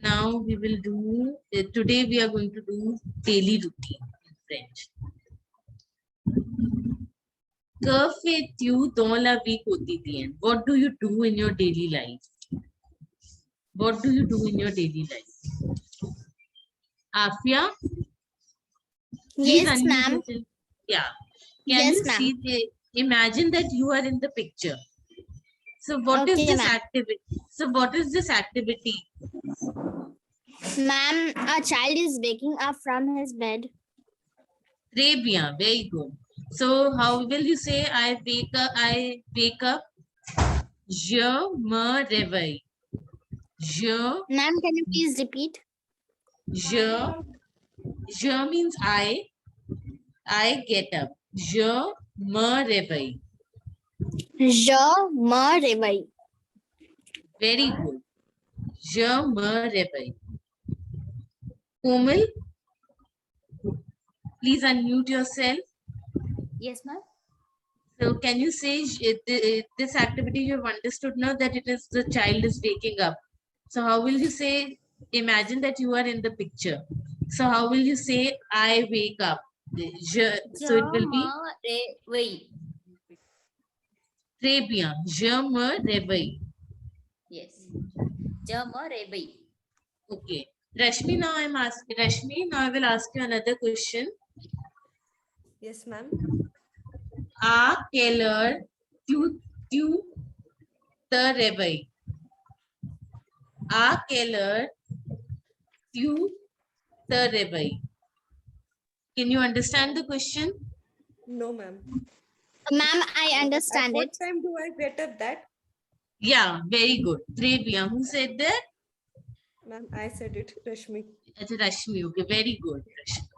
Now we will do, today we are going to do daily routine in French. Kar fait tu dans la vie quotidienne? What do you do in your daily life? What do you do in your daily life? Afia? Please Yes, unmute ma'am. yourself. Yeah. Can Yes, you ma'am. see, imagine that you are in the picture. So what is Okay, this ma'am. activity? So what is this activity? Ma'am, a child is waking up from his bed. Très bien, very good. So how will you say I wake up? I wake up. Je me réveille. Je, Ma'am, can you please repeat? je means I get up. Je me réveille. Je me réveille. Very good. Je me réveille. Komal, please unmute yourself. Yes, ma'am. So can you say this activity you've understood now that it is the child is waking up. So how will you say, imagine that you are in the picture. So how will you say I wake up? So it will be réveille. très bien. Je me réveille. Yes. Je me réveille. Okay. Rashmi, now I will ask you another question. Yes, ma'am. À quelle heure tu te réveilles? À quelle heure tu te réveilles? Can you understand the question? No, ma'am. Ma'am, I understand At what it. time do I get up that? Yeah, very good. Très bien. Who said that? Ma'am, I said it, Rashmi. It's Rashmi. Okay, very good. Rashmi.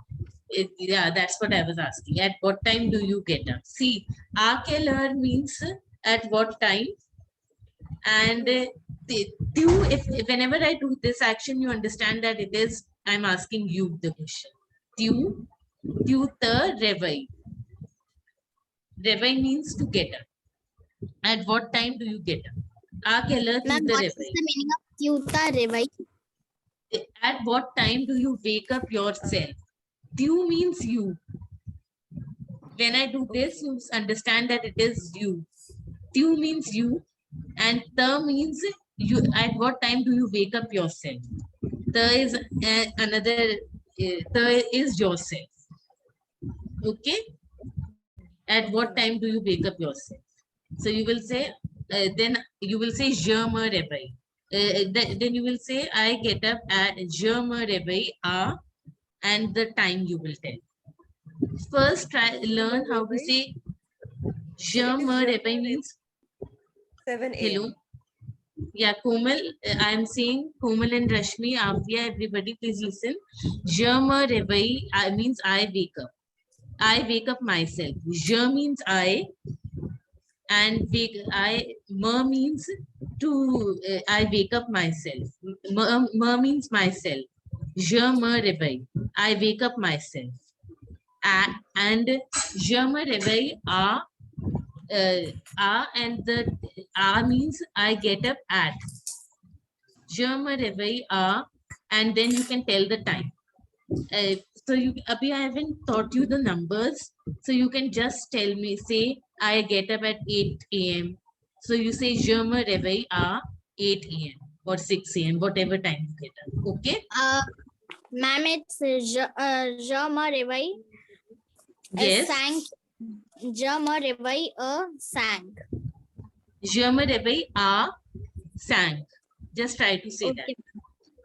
Yeah, that's what I was asking. At what time do you get up? See, à quelle heure means at what time, and if whenever I do this action, you understand that it is I'm asking you the question. Tu te réveilles. Réveil means to get up. At what time do you get up? À quelle heure tu Ma'am, te what is réveilles? the meaning of tuta réveille? At what time do you wake up yourself? Tu means you. When I do this, you understand that it is you. Tu means you, and the means you. At what time do you wake up yourself? The is another. The is yourself. Okay. At what time do you wake up yourself? So you will say. Then you will say je me réveille. Then you will say I get up at je me réveille à, and the time you will tell. First, learn how to say je me réveille means 7 hello. a.m. Yeah, Komal, I am saying Komal and Rashmi, Afia, everybody, please listen. Je me réveille means I wake up. I wake up myself. Je means I, and me means to, I wake up myself. Me means myself. Je me réveille. I wake up myself. And je me réveille and the means I get up at. Je me réveille and then you can tell the time. So Abhi, I haven't taught you the numbers, so you can just tell me. Say I get up at 8 a.m. So you say je me réveille à 8 a.m. or 6 a.m. whatever time you get up. Okay. Ma'am, it's je me réveille. Yes. 5. Je me réveille à 5. Je me réveille à 5. Just try to say that.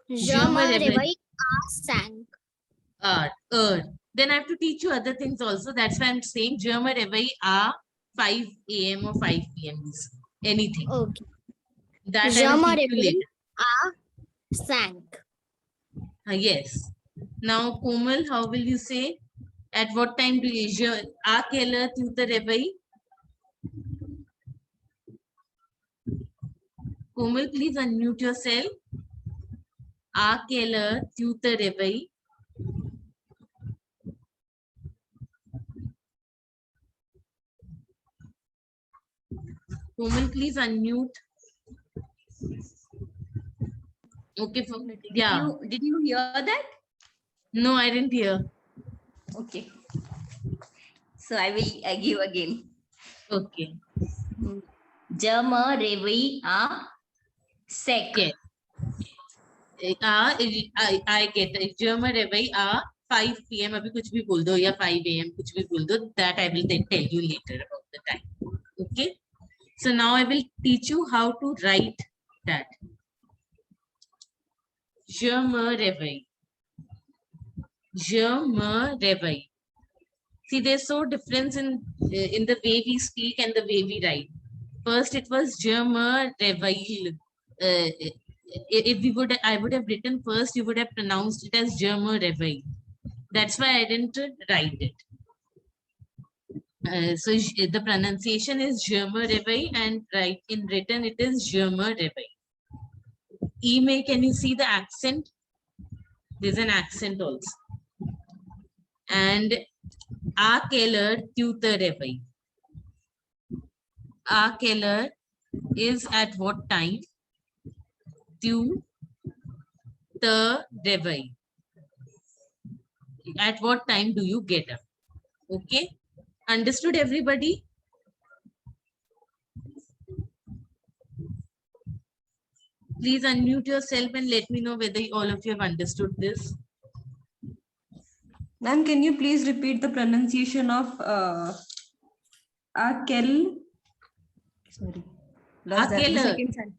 Je me réveille à 5. Then I have to teach you other things also. That's why I'm saying je me réveille à 5 a.m. or 5 p.m. Anything. Okay. That Je I will me teach you réveille later. à 5. Yes. Now, Komal, how will you say? At what time do you à quelle heure tu te réveilles? Komal, please unmute yourself. À quelle heure tu te réveilles? Komal, please unmute. Okay, Did yeah. you hear that? No, I didn't hear. Okay. So I give again. Okay. Jam revi a sec. Yes. I get it. German reveille 5 p.m. अभी कुछ भी बोल दो या 5 a.m. कुछ भी बोल दो. That I will then tell you later about the time. Okay. So now I will teach you how to write that. Je me réveille. Je me réveille. See, there's so difference in the way we speak and the way we write. First, it was je me réveille. If we would, I would have written first. You would have pronounced it as je me réveille. That's why I didn't write it. So the pronunciation is je me réveille, and in written it is je me réveille. Email, can you see the accent? There's an accent also. And a quelle heure tu te réveilles? A quelle heure is at what time tu te réveilles? At what time do you get up? Okay, understood everybody? Please unmute yourself and let me know whether all of you have understood this. Ma'am, can you please repeat the pronunciation of Akel? Sorry. Lost that. The Akeler. second sentence.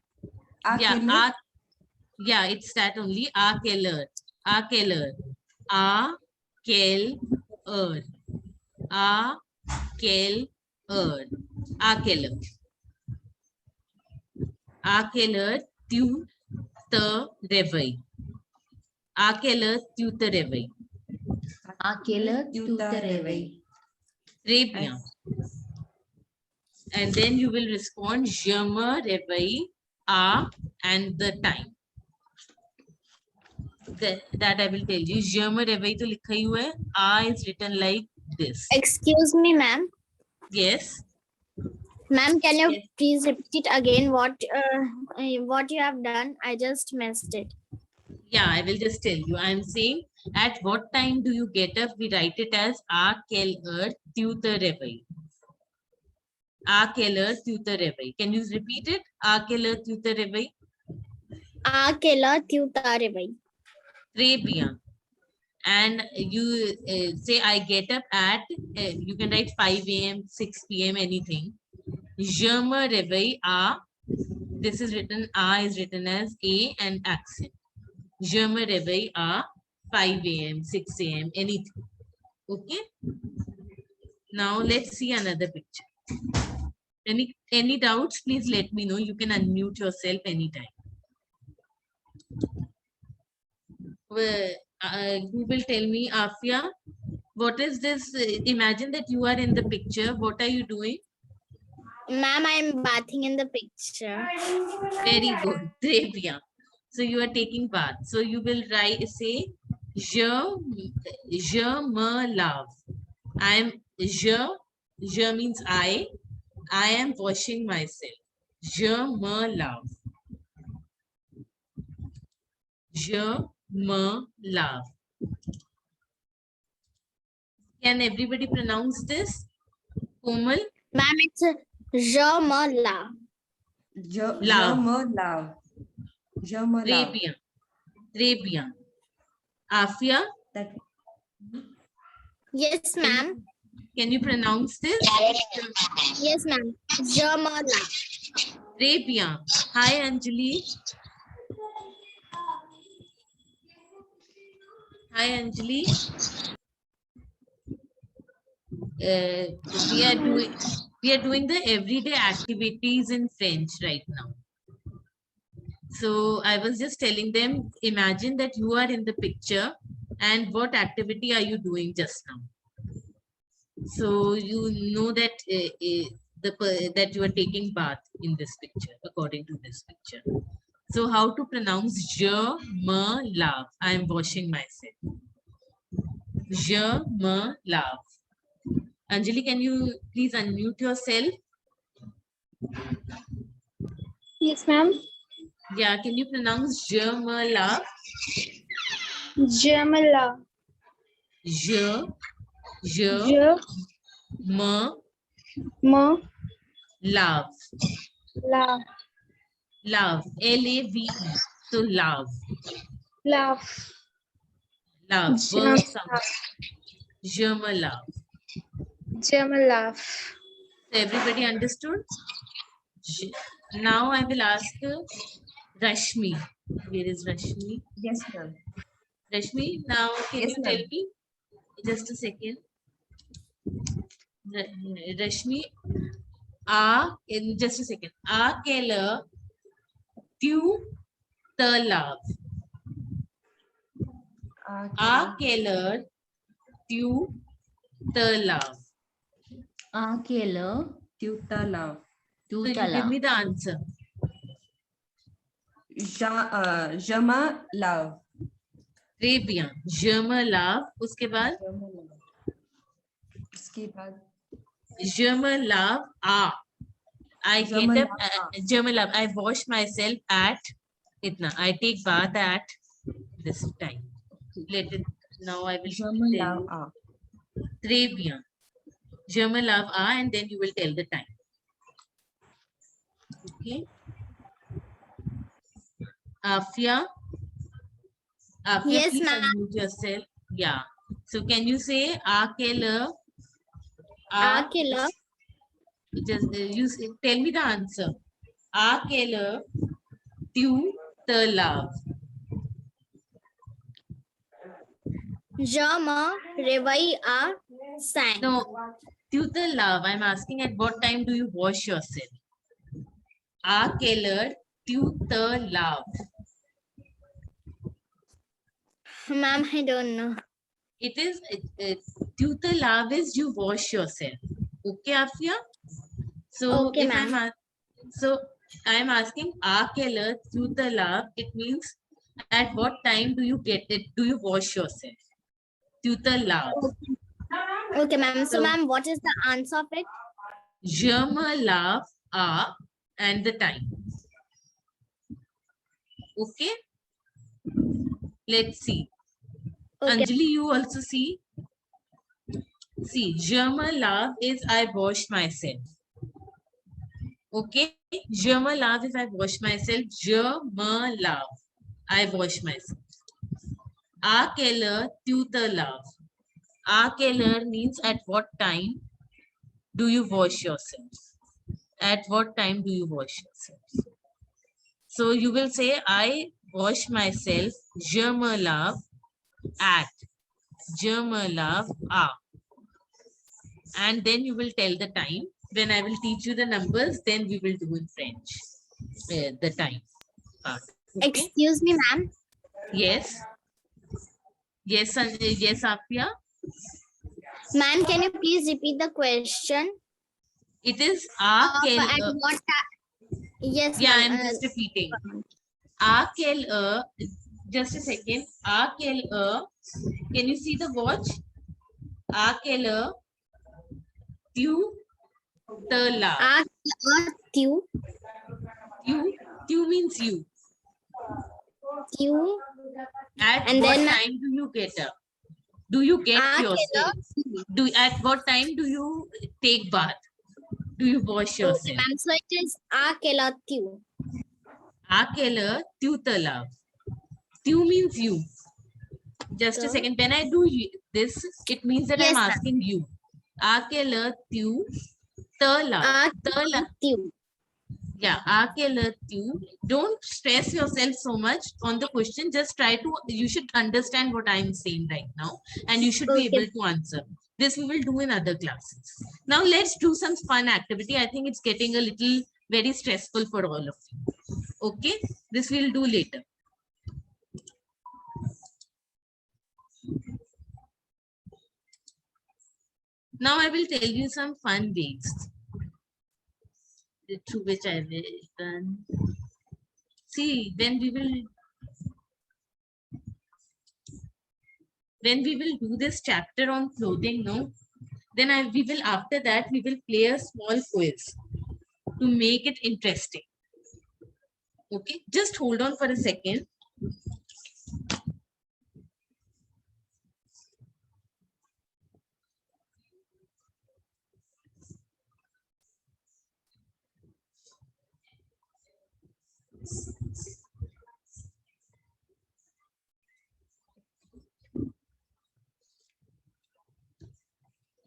Yeah, Akeler. yeah, it's that only. A keller. A keller. A kel er. A kel er. A keller. A keller tu te réveilles. A keller tu te réveilles. A quelle heure tu te réveilles? Très bien. And then you will respond je me réveille à and the time. That I will tell you. Je me réveille to लिखा ही हुआ है. A is written like this. Excuse me, ma'am. Yes. Ma'am, can you Yes. please repeat again what you have done? I just missed it. Yeah, I will just tell you. I am saying at what time do you get up? We write it as à quelle heure tu te réveilles. À quelle heure tu te réveilles. Can you repeat it? À quelle heure tu te réveilles? A quelle heure tu te réveilles? Très bien. And you say I get up at, you can write 5 a.m., 6 p.m., anything. Je me réveille à, this is written, A is written as A and accent. Je me réveille à 5 a.m., 6 a.m., anything. Okay. Now let's see another picture. Any doubts, please let me know. You can unmute yourself anytime. Well, who will tell me, Afia, what is this? Imagine that you are in the picture. What are you doing? Ma'am, I am bathing in the picture. Very good. Très bien. So you are taking bath. So you will say, je me lave. Je means I am washing myself. Je me lave. Je me lave. Can everybody pronounce this? Komal? Ma'am, it's je me lave. Je Love. me lave. Je me Très lave. bien. Très bien. Afia, That Yes, ma'am. can you pronounce this? Yes, ma'am. Je me lave. Très bien. Hi, Anjali. Hi, Anjali. We are doing the everyday activities in French right now. So I was just telling them, imagine that you are in the picture and what activity are you doing just now? So you know that that you are taking bath in this picture, according to this picture. So how to pronounce je me lave? I am washing myself. Je me lave. Anjali, can you please unmute yourself? Yes, ma'am. Yeah, can you pronounce Germala? Jamala. Je, je, Je. me, Ma. love. La. Love. L-A-V-E. So love. Laugh. Love. Jam- Verb sound. Germala. Jamala. So everybody understood? Now I will ask Rashmi. Where is Rashmi? Yes, ma'am. Rashmi, now can Yes, you ma'am. tell me? Just a second. Rashmi, in just a second. Kela, tu, the love. Kela, tu, the love. Akela Tuta love. So you give me tutala. the answer. Jama love. Très bien. Je me lave. उसके बाद उसके बाद je me lave. I Je me get up. lave, Je me lave. I wash myself at itna. I take bath at this time. Let it. Now I will je me tell lave you. Très bien. Je me lave and then you will tell the time. Okay. Afia. Afia, Yes, please ma'am. unmute yourself. Yeah. So can you say Akela? Akela. Just tell me the answer. Akela tu the love. Jama. Revai a sang. No, tu the love. I'm asking at what time do you wash yourself? Akela tu the love. Ma'am, I don't know. It is tu the love is you wash yourself. Okay, Afia? So Okay, if ma'am. I'm asking Akela tu the love, it means at what time do you get it? Do you wash yourself? Tu the love. Okay, ma'am. So, So- ma'am, what is the answer of it? Je me lave and the time. Okay? Let's see. Okay. Anjali, you also see. See, je me lave is I wash myself. Okay? Je me lave is I wash myself. Je me lave. I wash myself. A quelle heure tu te laves? A quelle heure means at what time do you wash yourself? At what time do you wash yourself? So you will say, I wash myself, je me lave at, je me lave à. And then you will tell the time. When I will teach you the numbers, then we will do in French, the time part. Okay? Excuse me, ma'am. Yes. Yes, Sanjay. Yes, Apia. Ma'am, can you please repeat the question? It is a quelle At heure. what time? Yes, Yeah, ma'am. I'm just repeating. A quelle heure. Just a second. A quelle heure. Can you see the watch? A quelle heure tu te laves? Tu. Tu means you. Tu. At And what then, time do you get up? Do you get A yourself? At what time do you take bath? Do you wash Okay, yourself? ma'am. So it is Akela tu. A quelle heure tu te laves? Tu means you. Just a So? second. When I do this, it means that Yes, I'm ma'am. asking you. A quelle heure tu te laves? Te la- Tu. Yeah, a quelle heure tu. Don't stress yourself so much on the question. Just try to, you should understand what I'm saying right now. And you should be Okay. able to answer. This we will do in other classes. Now let's do some fun activity. I think it's getting a little very stressful for all of you. Okay, this we'll do later. Now I will tell you some fun ways through which I will done. See, when we will do this chapter on clothing, no, then we will, after that we will play a small quiz to make it interesting. Okay, just hold on for a second.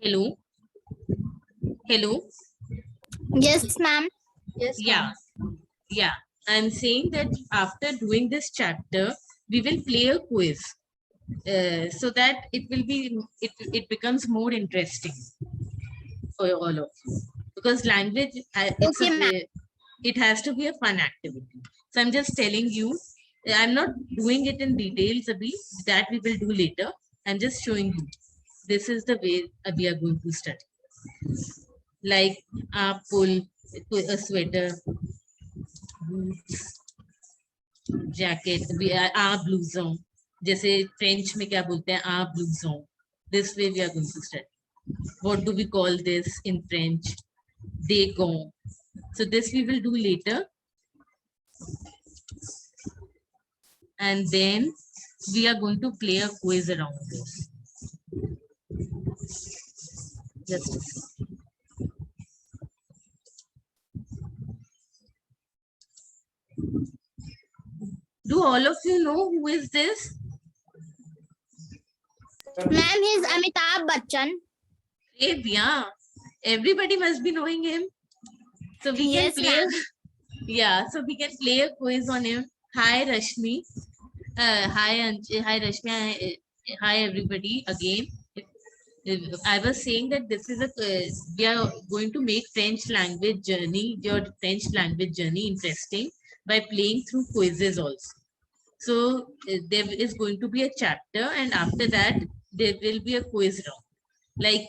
Hello. Hello. Yes, ma'am. Yes, Yeah. Yeah. I'm saying that after doing this chapter, we will play a quiz. So that it becomes more interesting for all of you, because language Okay, ma'am. it has to be a fun activity. So I'm just telling you, I'm not doing it in details, Abhi, that we will do later. I'm just showing you this is the way we are going to study. Like pull a sweater, boots, jacket, blouson. जैसे French में क्या बोलते हैं blouson. This way we are going to study. What do we call this in French? Dégons. So this we will do later. And then we are going to play a quiz around this. Just a second. Do all of you know who is this? Ma'am, he's Amitabh Bachchan. Yeah, everybody must be knowing him. So we Yes, can play. ma'am. Yeah, so we can play a quiz on him. Hi, Rashmi. Hi, hi, Rashmi. Hi, everybody. Again, I was saying that this is we are going to make French language journey, your French language journey interesting by playing through quizzes also. So there is going to be a chapter, and after that there will be a quiz round. Like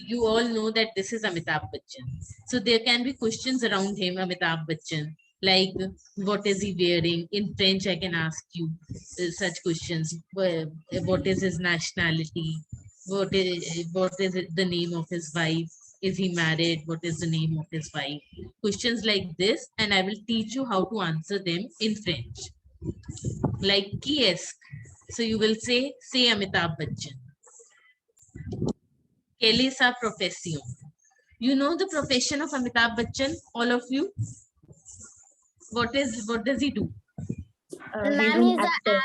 you all know that this is Amitabh Bachchan. So there can be questions around him, Amitabh Bachchan. Like what is he wearing? In French, I can ask you such questions. What is his nationality? What is the name of his wife? Is he married? What is the name of his wife? Questions like this, and I will teach you how to answer them in French. Like qui est-ce? So you will say Amitabh Bachchan. Quelle est sa profession? You know the profession of Amitabh Bachchan, all of you? What does he do? Ma'am, he's an actor.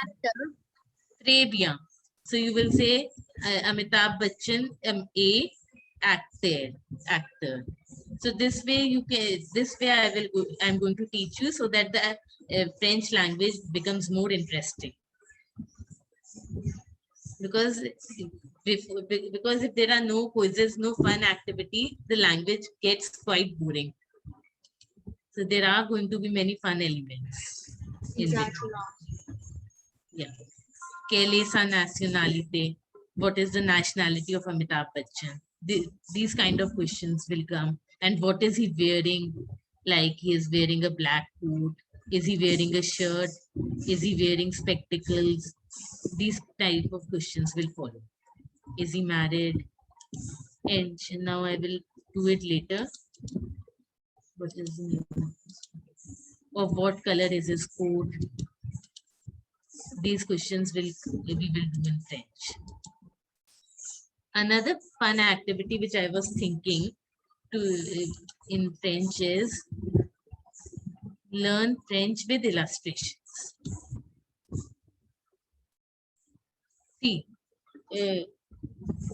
Très bien. So you will say Amitabh Bachchan, a actor. So this way I'm going to teach you so that the French language becomes more interesting. Because if there are no quizzes, no fun activity, the language gets quite boring. So there are going to be many fun elements. Exactly. Yeah. Quelle est sa nationalité? What is the nationality of Amitabh Bachchan? These kind of questions will come. And what is he wearing? Like he is wearing a black coat. Is he wearing a shirt? Is he wearing spectacles? These type of questions will follow. Is he married? And now I will do it later. What is the name? Of what color is his coat? These questions we will do in French. Another fun activity which I was thinking to in French is learn French with illustrations. See,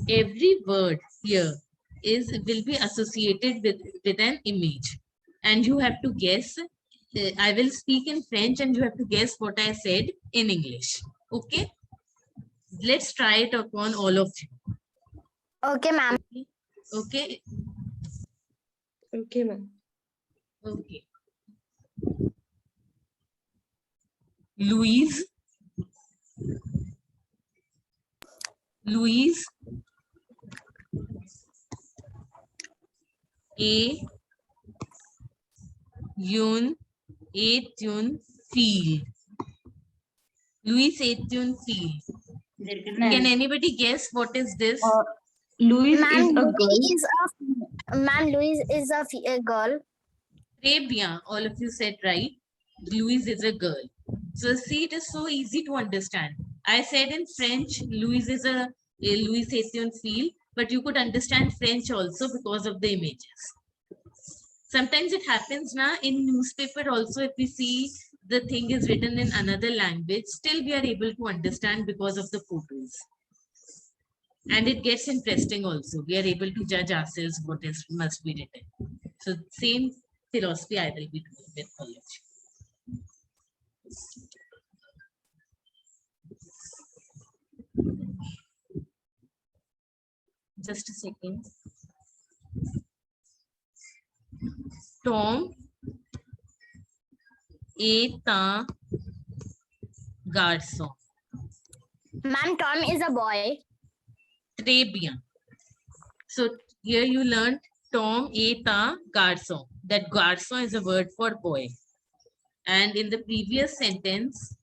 every word here will be associated with an image, and you have to guess. I will speak in French and you have to guess what I said in English. Okay? Let's try it upon all of you. Okay, ma'am. Okay? Okay, ma'am. Okay. Louise. Field. Louis Etienne Field. Can anybody guess what is this? Louise Ma'am, is a girl. Ma'am, Louise is a girl. Très bien. All of you said right. Louise is a girl. So see, it is so easy to understand. I said in French, Louise is a Louise c'est une fille, but you could understand French also because of the images. Sometimes it happens now in newspaper also, if we see the thing is written in another language, still we are able to understand because of the photos. And it gets interesting also. We are able to judge ourselves what is must be written. So same philosophy I will be doing with college. Just a second. Tom est un garçon. Ma'am, Tom is a boy. Très bien. So here you learned Tom est un garçon. That garçon is a word for boy. And in the previous sentence,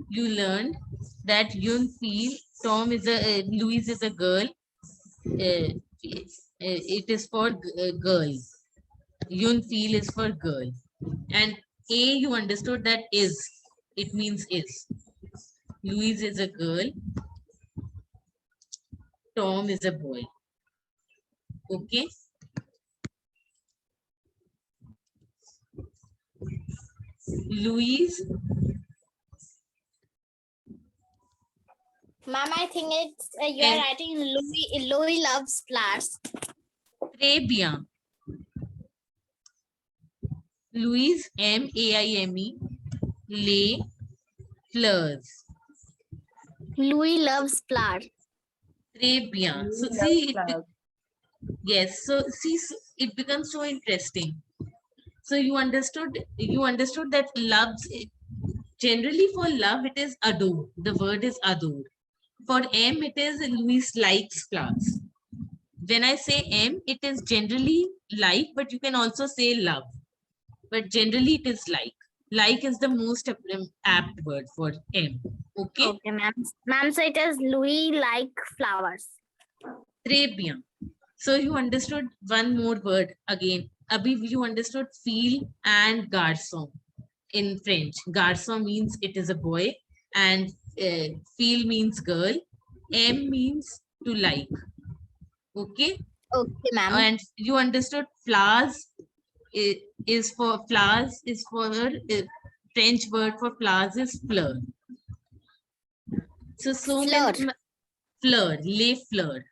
you learned that you feel Tom is a Louise is a girl. It is for girl. Yun feel is for girl. And A, you understood that is. It means is. Louise is a girl. Tom is a boy. Okay. Louise. Ma'am, I think it's you And- are writing Louis loves flowers. Très bien. Louise, M-A-I-M-E, les fleurs. Louis loves flowers. Très bien. So Louise see, loves flowers. yes. So see, it becomes so interesting. So you understood that loves, generally for love, it is adore. The word is adore. For M, it is Louise likes flowers. When I say M, it is generally like, but you can also say love. But generally it is like. Like is the most apt word for M. Okay? Okay, ma'am. Ma'am, so it is Louis like flowers. Très bien. So you understood one more word again. Abhi, you understood feel and garçon in French. Garçon means it is a boy and feel means girl. M means to like. Okay? Okay, ma'am. And you understood flowers is for French word for flowers is fleur. So many fleur, les fleurs.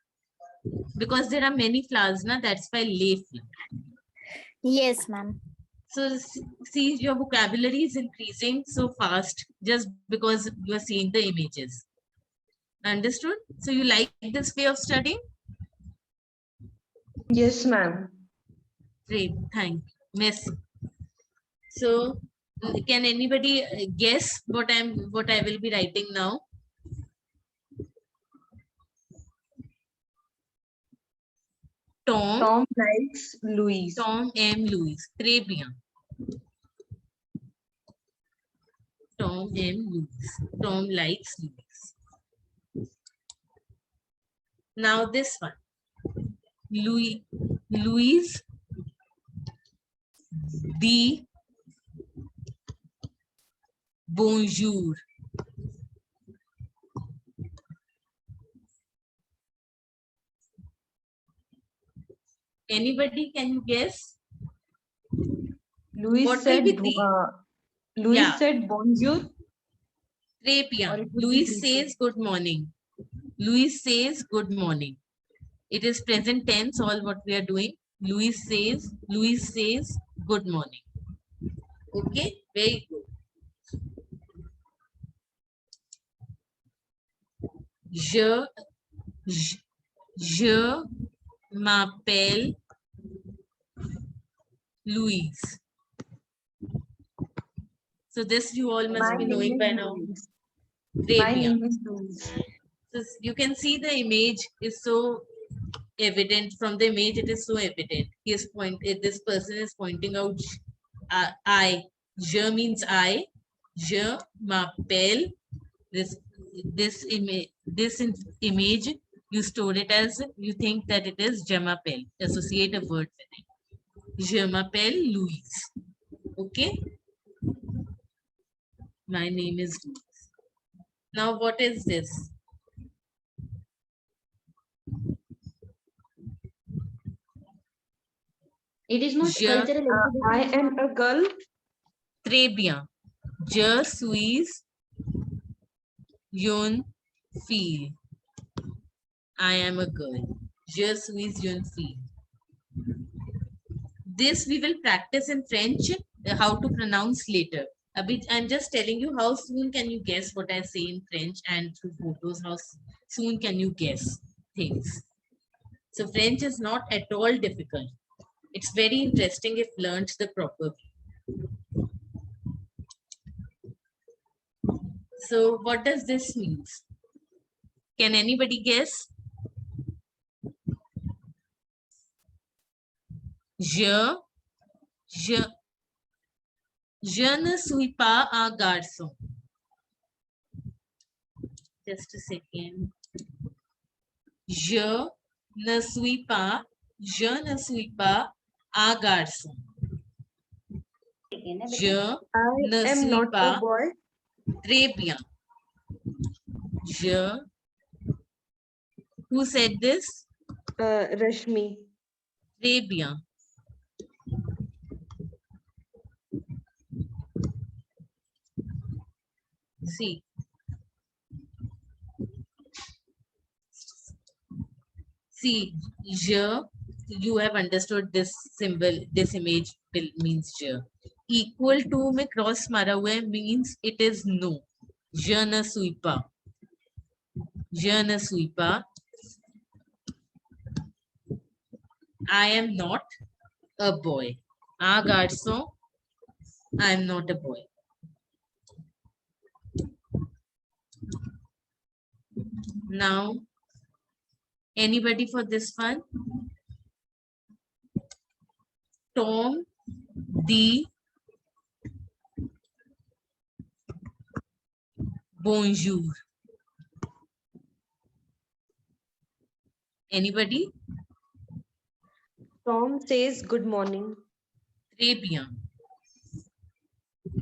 Because there are many flowers, na, that's why les fleurs. Yes, ma'am. So see, your vocabulary is increasing so fast just because you are seeing the images. Understood? So you like this way of studying? Yes, ma'am. Great, thank you. Merci. So can anybody guess what I will be writing now? Tom, Tom likes Louise. Tom M. Louise. Très bien. Tom M. Louise. Tom likes Louise. Now this one. Louise dit bonjour. Anybody, can you guess? Louise What will said, be the- Louise Yeah. said bonjour. Très Or bien. it would be Louise greeting. says good morning. Louise says good morning. It is present tense, all what we are doing. Louise says good morning. Okay, very good. Je m'appelle Louise. So this you all must My be name knowing is by now. Louise. Très My bien. name is Louise. So you can see the image is so evident. From the image, it is so evident. He is this person is pointing out I. Je means I. Je m'appelle. This image, you store it as, you think that it is je m'appelle. Associate a word with it. Je m'appelle Louise. Okay. My name is Louise. Now, what is this? It is not Je, cultural I exhibition. am a girl. très bien. Je suis une fille. I am a girl. Je suis une fille. This we will practice in French, how to pronounce later. I'm just telling you how soon can you guess what I say in French, and through photos, how soon can you guess things. So French is not at all difficult. It's very interesting if learned the proper way. So what does this mean? Can anybody guess? Je ne suis pas un garçon. Just a second. Je ne suis pas un garçon. Je I ne am suis not pas. a boy. Très bien. Je. Who said this? Rashmi. Très bien. See. See, je, you have understood this symbol, this image means je. Equal to में cross मारा हुआ है means it is no. Je ne suis pas. Je ne suis pas. I am not a boy. Un garçon. I am not a boy. Now, anybody for this one? Tom, the bonjour. Anybody? Tom says good morning. Très bien.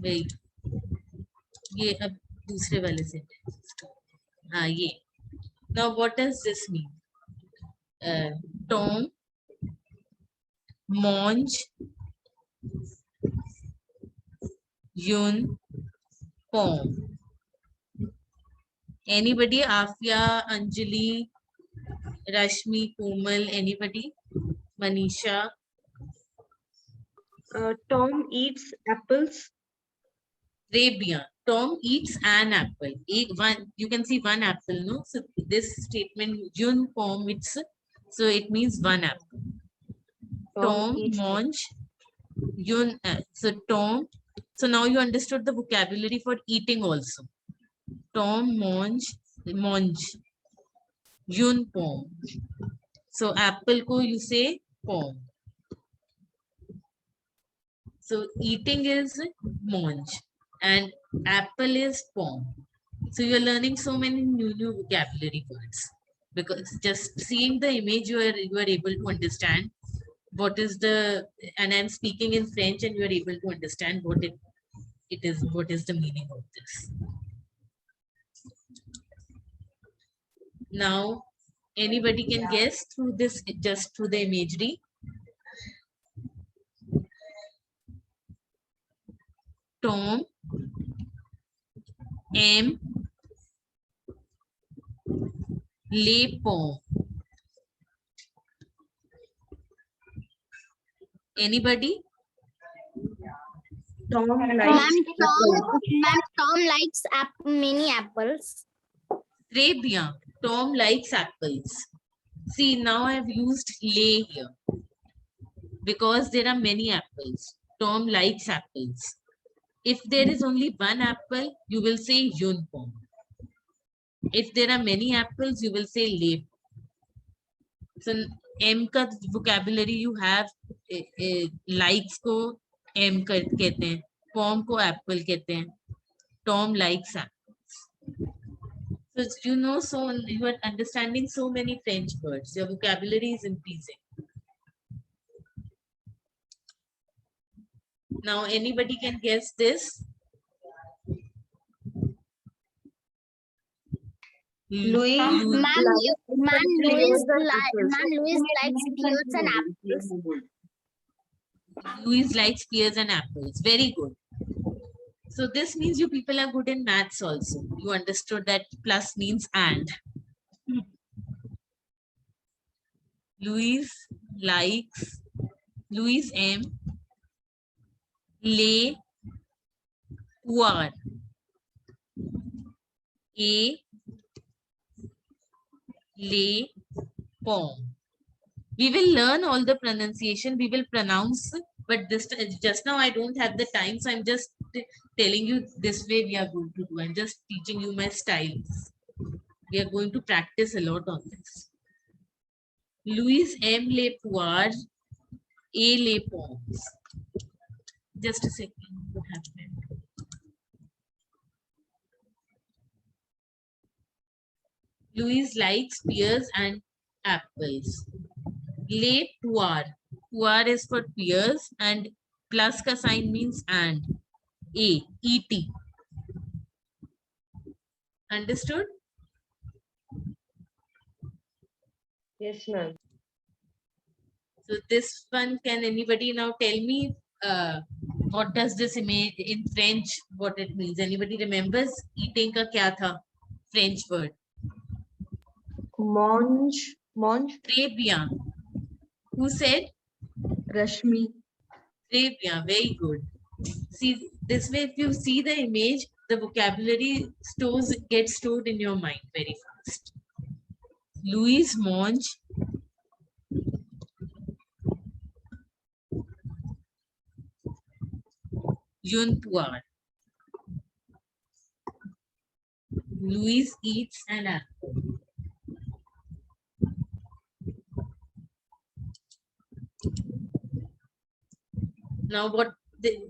Wait. ये अब दूसरे वाले से. हाँ ये. Now what does this mean? Tom mange une pomme. Anybody? Afia, Anjali, Rashmi, Komal, anybody? Manisha? Tom eats apples. Très bien. Tom eats an apple. You can see one apple, no? So this statement, une pomme, so it means one apple. Tom eats mange une. So Tom. So now you understood the vocabulary for eating also. Tom mange une pomme. So apple ko you say pomme. So eating is mange and apple is pomme. So you're learning so many new vocabulary words because just seeing the image you are able to understand what is the, and I'm speaking in French and you are able to understand what it is, what is the meaning of this. Now, anybody can guess through this, just through the imagery. Tom aime les pommes. Anybody? Tom likes Ma'am, Tom likes many apples. Très bien. Tom likes apples. See, now I have used lay here because there are many apples. Tom likes apples. If there is only one apple, you will say une pomme. If there are many apples, you will say les. So M का vocabulary you have, likes को M कहते हैं, pomme को apple कहते हैं. Tom likes apples. So you know, so you are understanding so many French words. Your vocabulary is increasing. Now anybody can guess this? Louis Lu- Ma'am, pears and apples. Louis likes pears and apples. Louis likes pears and apples. Very good. So this means you people are good in maths also. You understood that plus means and. Louis likes, Louis M. Les poires. A. Les pommes. We will learn all the pronunciation. We will pronounce, but this just now I don't have the time, so I'm just telling you this way we are going to do. I'm just teaching you my styles. We are going to practice a lot on this. Louis M. Les poires et les pommes. Just a second. What happened? Louis likes pears and apples. Les poires. Poire is for pears and plus ka sign means and. A. E-T. Understood? Yes, ma'am. So this one, can anybody now tell me what does this image in French, what it means? Anybody remembers eating ka kya tha? French word. Mange. Très bien. Who said? Rashmi. Très bien. Very good. See, this way, if you see the image, the vocabulary gets stored in your mind very fast. Louis mange une poire. Louis eats an apple. Now what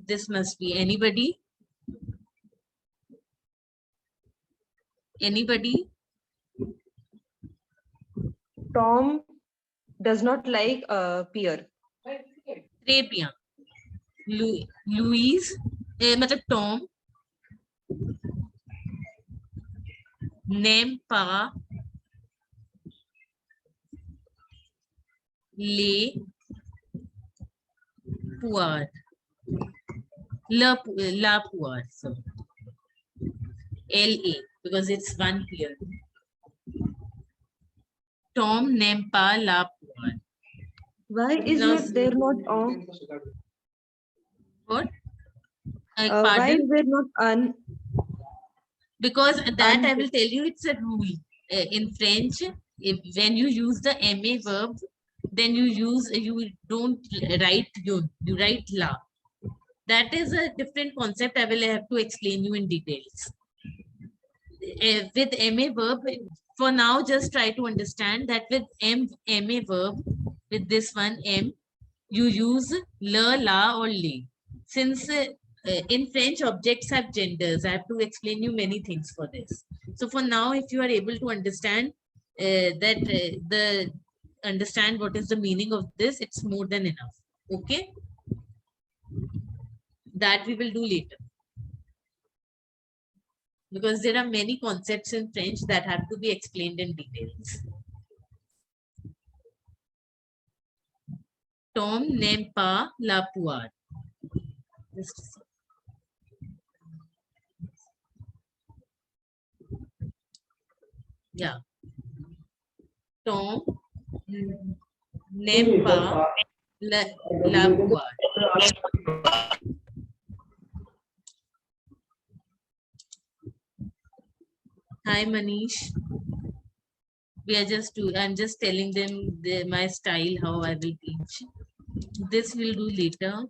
this must be? Anybody? Anybody? Tom does not like pear. Très bien. Louise, मतलब Tom n'aime pas les poires. La poire. So. L-A, because it's one pear. Tom n'aime pas la poire. Why is Now- there not on? What? Why Pardon? is there not an? Because that I will tell you, it's a rule. In French, when you use the MA verb, then you don't write yun, you write la. That is a different concept. I will have to explain you in details. With MA verb, for now, just try to understand that with MA verb, with this one M, you use le, la, or le. Since in French, objects have genders. I have to explain you many things for this. So for now, if you are able to understand understand what is the meaning of this, it's more than enough. Okay? That we will do later. Because there are many concepts in French that have to be explained in details. Tom n'aime pas la poire. Just a second. Yeah. Tom n'aime pas la poire. Hi Manish. I'm just telling them my style, how I will teach. This we'll do later.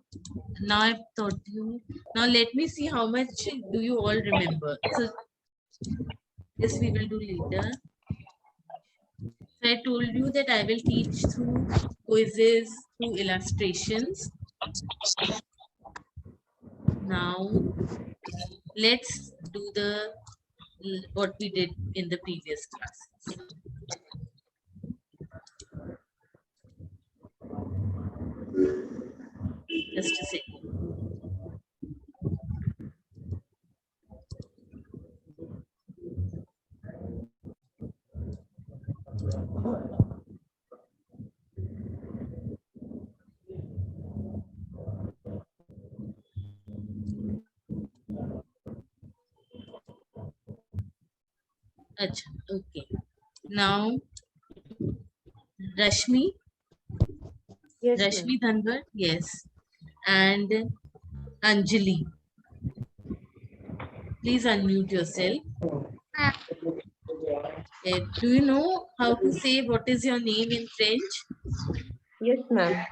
Now I've taught you. Now let me see how much do you all remember. So this we will do later. So I told you that I will teach through quizzes, through illustrations. Now let's do what we did in the previous classes. Just a second. Acha, okay. Now, Rashmi, Yes, ma'am. Rashmi Dhanwar, yes. And Anjali. Please unmute yourself. Do you know how to say what is your name in French? Yes, ma'am.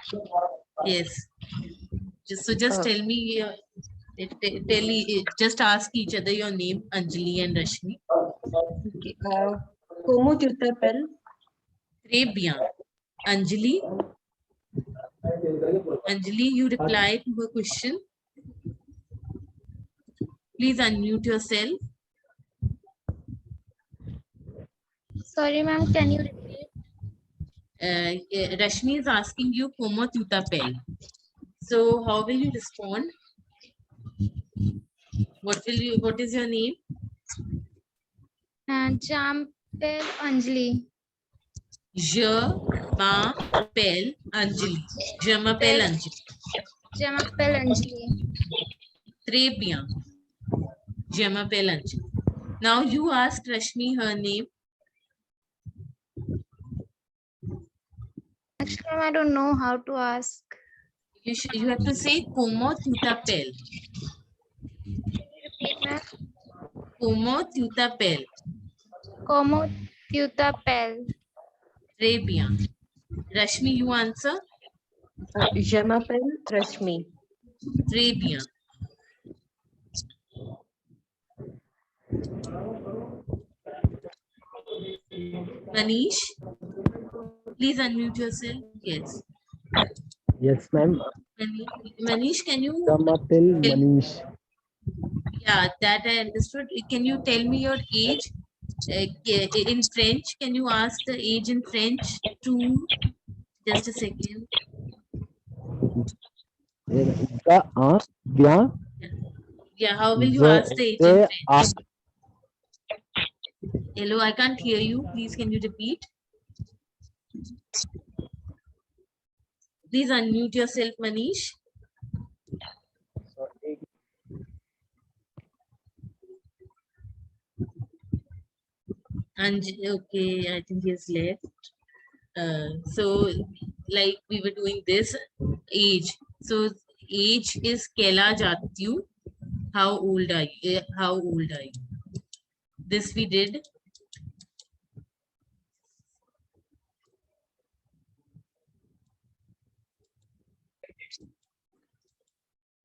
Yes. Just tell me, just ask each other your name, Anjali and Rashmi. Okay. Comment tu t'appelles? Très bien. Anjali, you reply to her question. Please unmute yourself. Sorry, ma'am. Can you repeat? Rashmi is asking you comment tu t'appelles. So how will you respond? What is your name? Jampel Anjali. Je m'appelle Anjali. Je m'appelle Anjali. Jampel Anjali. Très bien. Je m'appelle Anjali. Now you ask Rashmi her name. Actually, ma'am, I don't know how to ask. You have to say comment tu t'appelles. Repeat, ma'am. Comment tu t'appelles. Como tu t'appelles? Très bien. Rashmi, you answer. Je m'appelle Rashmi. Très bien. Manish, please unmute yourself. Yes. Yes, ma'am. Manish, can you? Kamatil Manish. Yeah, that I understood. Can you tell me your age in French? Can you ask the age in French to? Just a second. Bien. Yeah, how will you ask the age in French? Hello, I can't hear you. Please, can you repeat? Please unmute yourself, Manish. And okay, I think he's left. So, like we were doing this age. So, age is Kela Jatyu. How old are you? How old are you? This we did.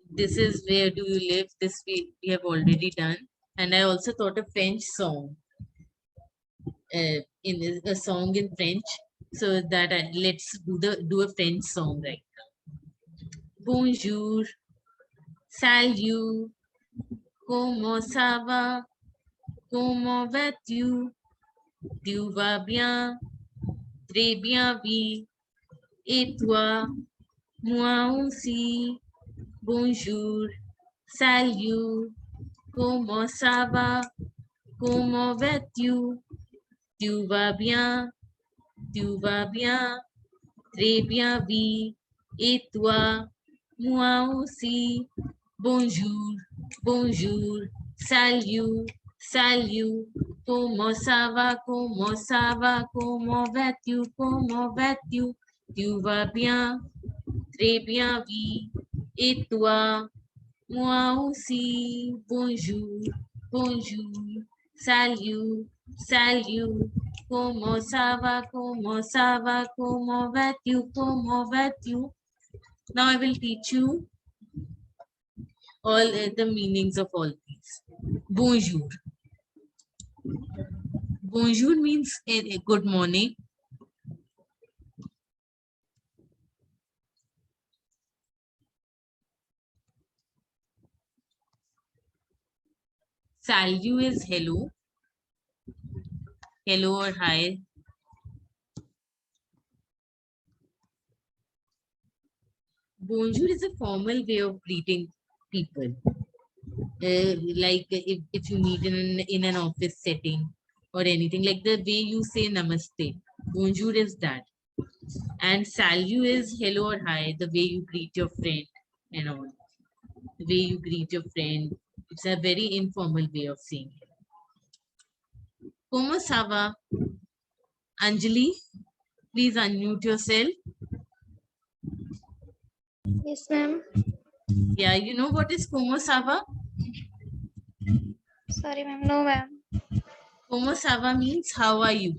This is where do you live? This we have already done. And I also taught a French song. In a song in French. So that let's do a French song right now. Bonjour, salut, comment ça va? Comment vas-tu? Tu vas bien? Très bien, oui. Et toi? Moi aussi. Bonjour, salut, comment ça va? Comment vas-tu? Tu vas bien? Tu vas bien? Très bien, oui. Et toi? Moi aussi. Bonjour, bonjour, salut, salut. Comment ça va? Comment ça va? Comment vas-tu? Comment vas-tu? Tu vas bien? Très bien, oui. Et toi? Moi aussi. Bonjour, bonjour, salut, salut. Comment ça va? Comment ça va? Comment vas-tu? Comment vas-tu? Now I will teach you all the meanings of all these. Bonjour. Bonjour means a good morning. Salut is hello. Hello or hi. Bonjour is a formal way of greeting people. Like if you meet in an office setting or anything, like the way you say namaste. Bonjour is that. And salut is hello or hi, the way you greet your friend and all. The way you greet your friend. It's a very informal way of saying it. Como ça va? Anjali, please unmute yourself. Yes, ma'am. Yeah, you know what is como ça va? Sorry, ma'am. No, ma'am. Como ça va means how are you?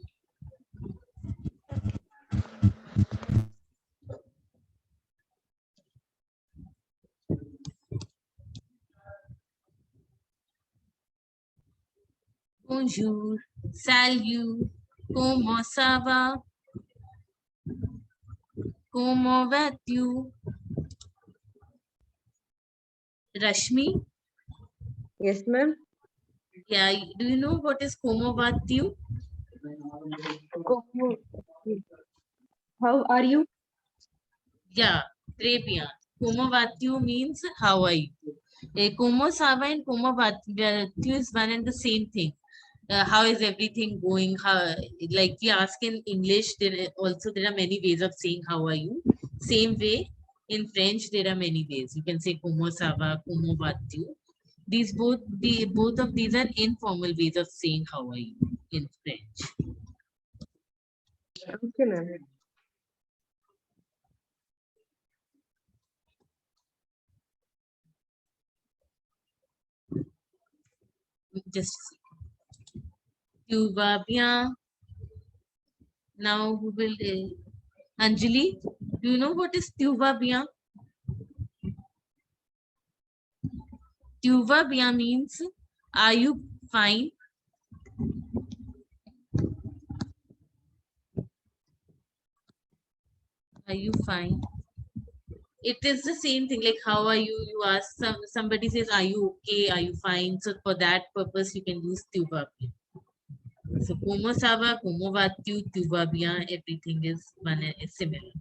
Bonjour, salut, comment ça va? Comment vas-tu? Rashmi, Yes, ma'am. yeah, do you know what is como vas-tu? Como- How are you? Yeah, très bien. Como vas-tu means how are you? Como ça va and como vas-tu is one and the same thing. How is everything going? How, like we ask in English, there are many ways of saying how are you. Same way in French, there are many ways. You can say como ça va, como vas-tu. Both of these are informal ways of saying how are you in French. Okay, ma'am. Just a second. Tu vas bien? Now who will Anjali, do you know what is tu vas bien? Tu vas bien means are you fine? Are you fine? It is the same thing like how are you? You ask somebody says are you okay? Are you fine? So for that purpose you can use tu vas bien. So como ça va, como vas-tu, tu vas bien, everything is similar.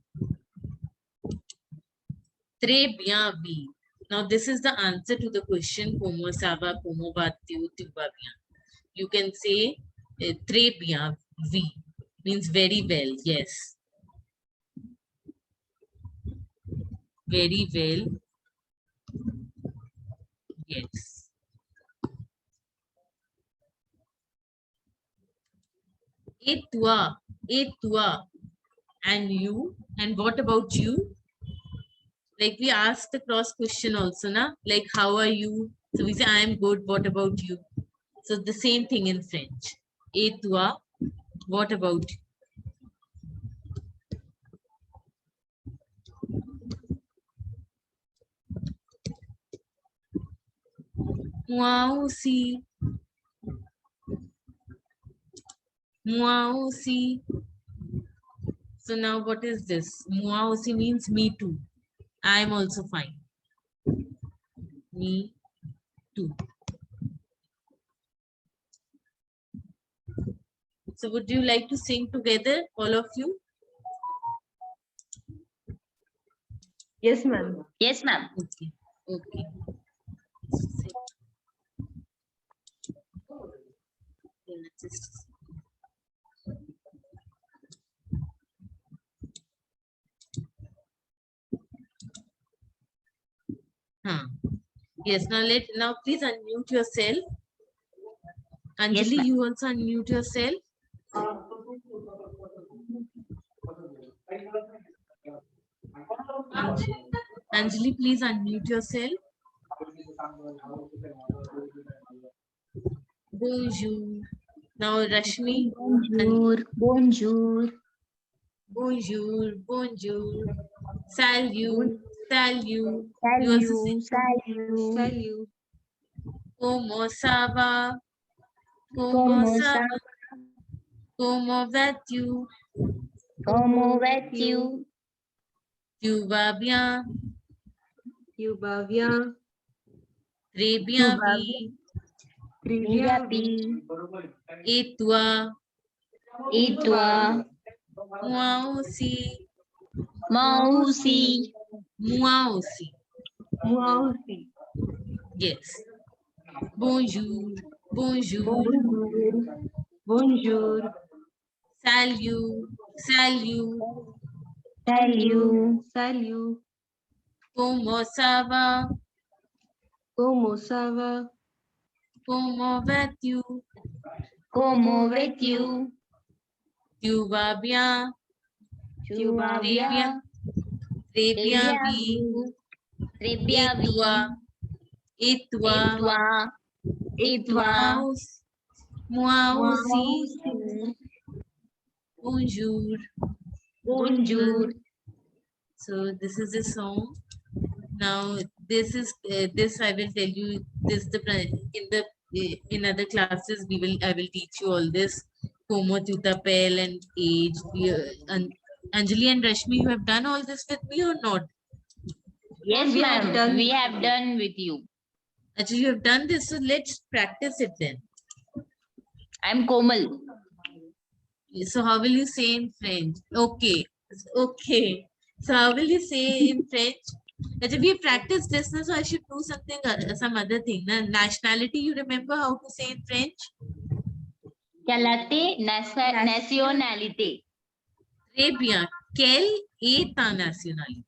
Très bien, oui. Now this is the answer to the question como ça va, como vas-tu, tu vas bien. You can say très bien, oui, means very well, yes. Very well, yes. Et toi, and you, and what about you? Like we asked the cross question also, na? Like how are you? So we say I am good, what about you? So the same thing in French. Et toi, what about you? Moi aussi. Moi aussi. So now what is this? Moi aussi means me too. I am also fine. Me too. So would you like to sing together, all of you? Yes, ma'am. Yes, ma'am. Okay. Okay. Yes, now please unmute yourself. Anjali, ma'am. you also unmute yourself. Anjali, please unmute yourself. Bonjour. Now Rashmi. Bonjour. Bonjour. Bonjour. Bonjour. Salut. Salut. You also say, Salut. Salut. Como ça va? Como Comment ça ça? va? Comment vas-tu? Comment vas-tu? Tu vas bien? Tu vas bien? Très bien, Tu vas oui. Très bien, bien. Et toi? Et toi? Moi aussi. Moi aussi. Moi aussi. Moi aussi. Yes. Bonjour. Bonjour. Bonjour. Bonjour. Salut, salut, Salut. Salut. comment ça va? Como ça va? Comment vas-tu? Comment vas-tu? Tu vas bien? Tu vas Très bien. bien? Très Très bien, bien, oui. Très Et bien, oui. toi? Et Et toi? toi? Et toi? Moi Moi aussi. aussi. Bonjour. Bonjour. So this is the song. Now this is this I will tell you this in other classes I will teach you all this Como Tutapel and age. And Anjali and Rashmi, you have done all this with me or not? Yes, We have ma'am. done- We have done with you. Actually, you have done this, so let's practice it then. I'm Komal. So how will you say in French? Okay. Okay. So how will you say in French? If we practice this, so I should do something, some other thing. Nationality, you remember how to say in French? Quelle nationalité? Très bien. Quelle est ta nationalité?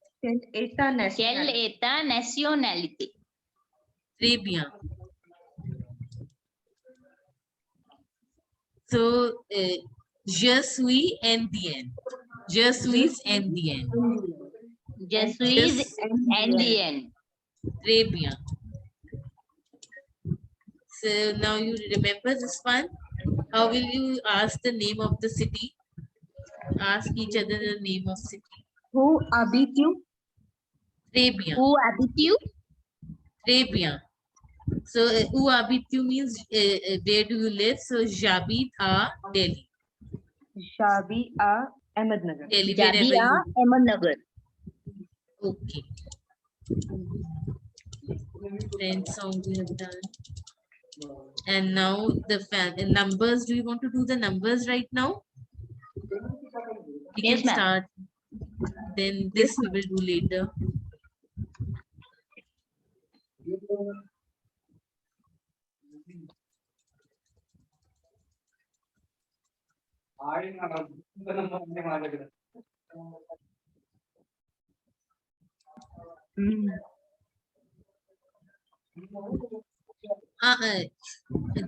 État Quelle national. est ta nationalité? Très bien. So, je suis indien. Je suis indien. Je suis Indian. Très bien. So now you remember this one? How will you ask the name of the city? Ask each other the name of city. Who habites? Très bien. Où habites-tu? Très bien. So, où habites-tu means where do you live? So, j'habite à Delhi. Shabi a Ahmednagar. Delhi, wherever you Jabia, Ahmednagar. Okay. French song we have done. And now the numbers. Do you want to do the numbers right now? We Yes, can ma'am. start. Then this we will do later.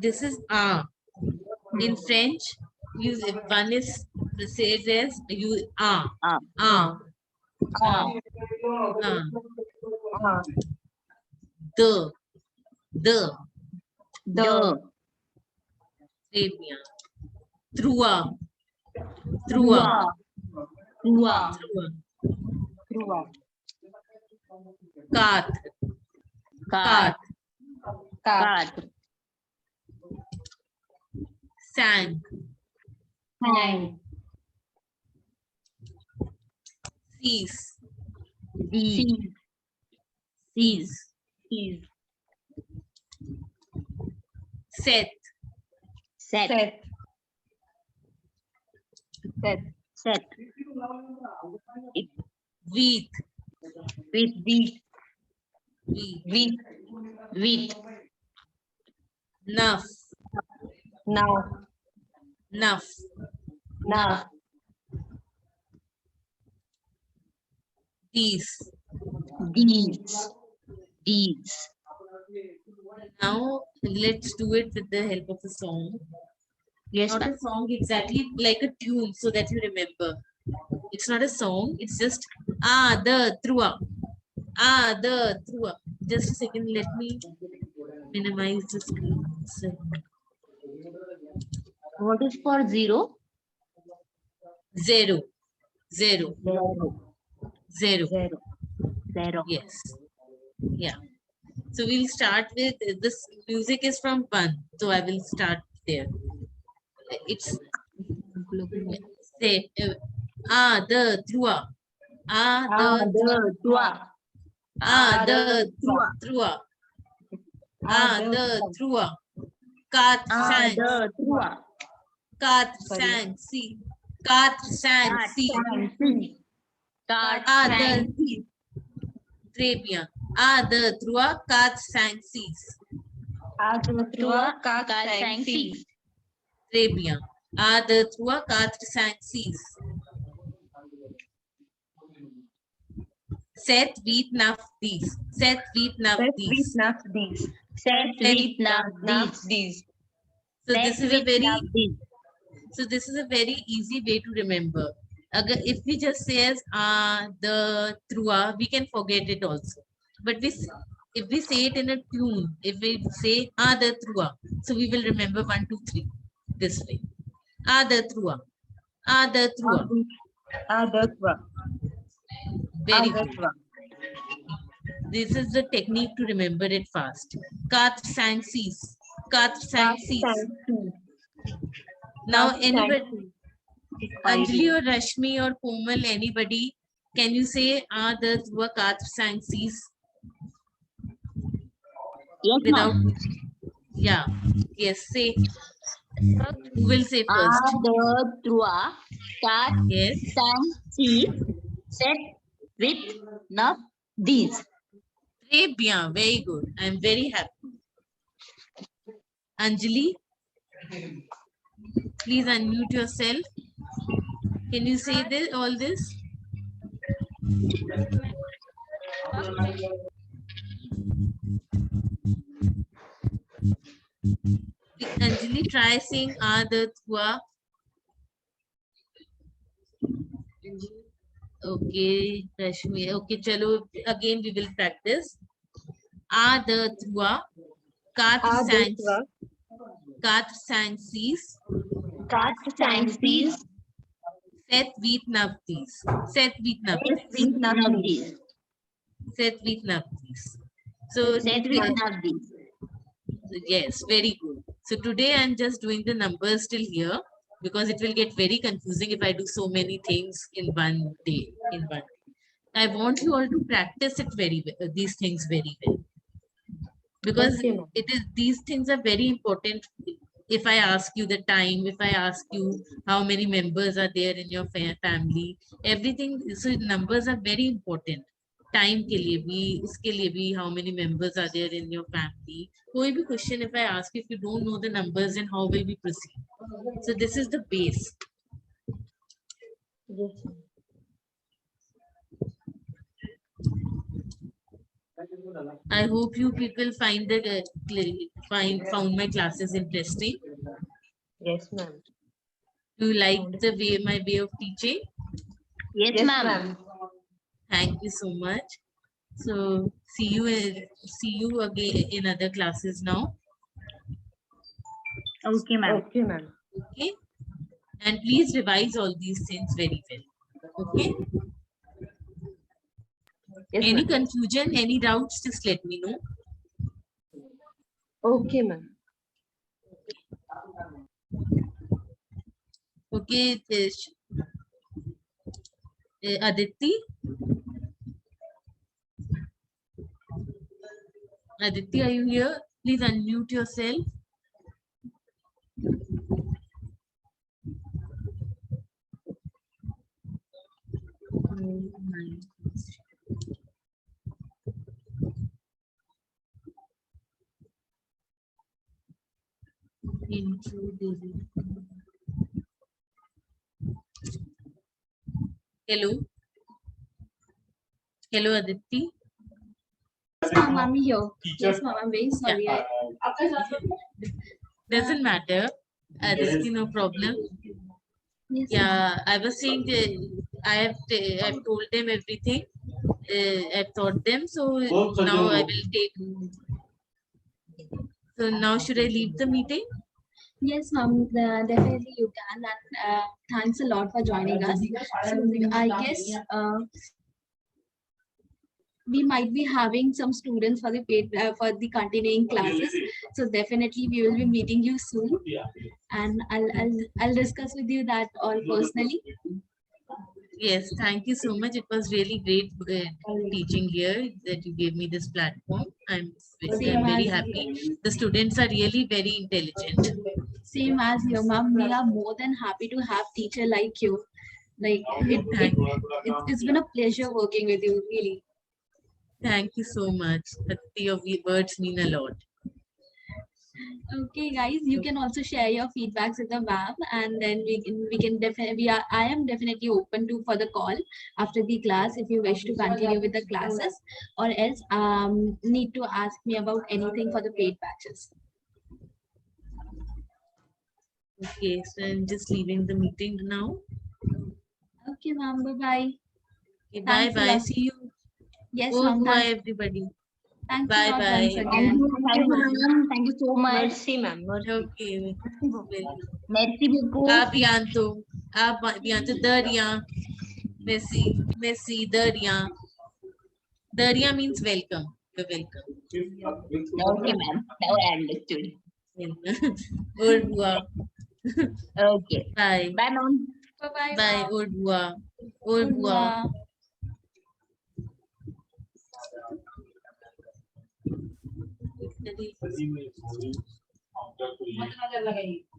This is in French. Use one is says as you Ah. ah Ah. the The. très bien. Trois trois Trua. trois Trua. quatre Quatre. quatre cinq Nine. six Six. sept Sept. Set. huit With. huit neuf Now. neuf dix. Deeds. Now let's do it with the help of a song. Yes, Not ma'am. a song exactly, like a tune, so that you remember. It's not a song, it's just the through. Just a second, let me minimize the screen. So, What is for zero? zero. Zero. Yes. Yeah. So we'll start with this music is from one. So I will start there. It's say the through. The through. The through. Kat sang. Kat sang si. Kat sang si. The très bien. The through. Kat sang si. Très bien. Ada Trua Quatre Cinq Six. Set Veet Naf These. Set Veet Naf Set These. with naf these. Set with naf these. So Set this is a with very naf these. So this is a very easy way to remember. If we just say as the trua, we can forget it also. But if we say it in a tune, if we say the trua, so we will remember 1, 2, 3 this way. The trua, the trua. Adatwa. Very good. Adatwa. This is the technique to remember it fast. Quatre cinq six. Quatre cinq six. Now anybody, Anjali or Rashmi or Komal, anybody, can you say the trua quatre cinq six? Yes, Without, ma'am. yeah, yes, say. Who will say first? Adatwa. Cat Yes, see set with naf these. très bien, very good. I'm very happy. Anjali, please unmute yourself. Can you say this, all this? Anjali, try saying the trua. Okay, Rashmi. Okay, chalo, again we will practice. The trua. Quatre cinq six. Cat sciences Set Veet Naf These. Set Veet Naf set These. with naf these. Set Veet Naf These. So Set with naf these. yes, very good. So today I'm just doing the numbers till here because it will get very confusing if I do so many things in one day. I want you all to practice it very well, these things very well. Because Okay, ma'am. these things are very important. If I ask you the time, if I ask you how many members are there in your family, everything, so numbers are very important. Time के लिए भी, उसके लिए भी, how many members are there in your family. कोई भी question if I ask if you don't know the numbers, then how will we proceed? So this is the base. Yes. I hope you people find found my classes interesting. Yes, ma'am. Do you like my way of teaching? Yes, ma'am. Thank you so much. So see you again in other classes now. Okay, ma'am. Okay, ma'am. Okay. And please revise all these things very well. Okay. Yes, Any ma'am. confusion, any doubts, just let me know. Okay, ma'am. Okay, Aditi. Aditi, are you here? Please unmute yourself. Hello. Hello, Aditi. Yes, ma'am, I'm here. Yes, ma'am, I'm very sorry. Doesn't matter. Aditi, no problem. Yes, Yeah, I was saying that I've told them everything. I've taught them. So now I will take. So now should I leave the meeting? Yes, ma'am, definitely you can. And thanks a lot for joining us. So I guess we might be having some students for the paid for the continuing classes. So definitely we will be meeting you soon, and I'll discuss with you that all personally. Yes, thank you so much. It was really great teaching here that you gave me this platform. I'm very happy. The students are really very intelligent. Same as you, ma'am. We are more than happy to have teacher like you. Like it's been a pleasure working with you, really. Thank you so much. Your words mean a lot. Okay, guys, you can also share your feedbacks with the ma'am, and then we can definitely I am definitely open to for the call after the class if you wish to continue with the classes, or else need to ask me about anything for the paid batches. Okay, so I'm just leaving the meeting now. Okay, ma'am. Bye bye. Okay, bye Thanks a bye. lot. See you. Yes, Au ma'am. revoir, everybody. Thanks a Bye lot bye. once Thank again. you, ma'am. Thank you so much. Merci, ma'am. Okay. Merci beaucoup. A bientôt. A bientôt. De rien. Merci. Merci. De rien. De rien means welcome. You're welcome. Okay, ma'am. Now I understood. Au revoir. Okay. Bye. Bye, ma'am. Bye bye. Bye. Au revoir. Au revoir. Au revoir.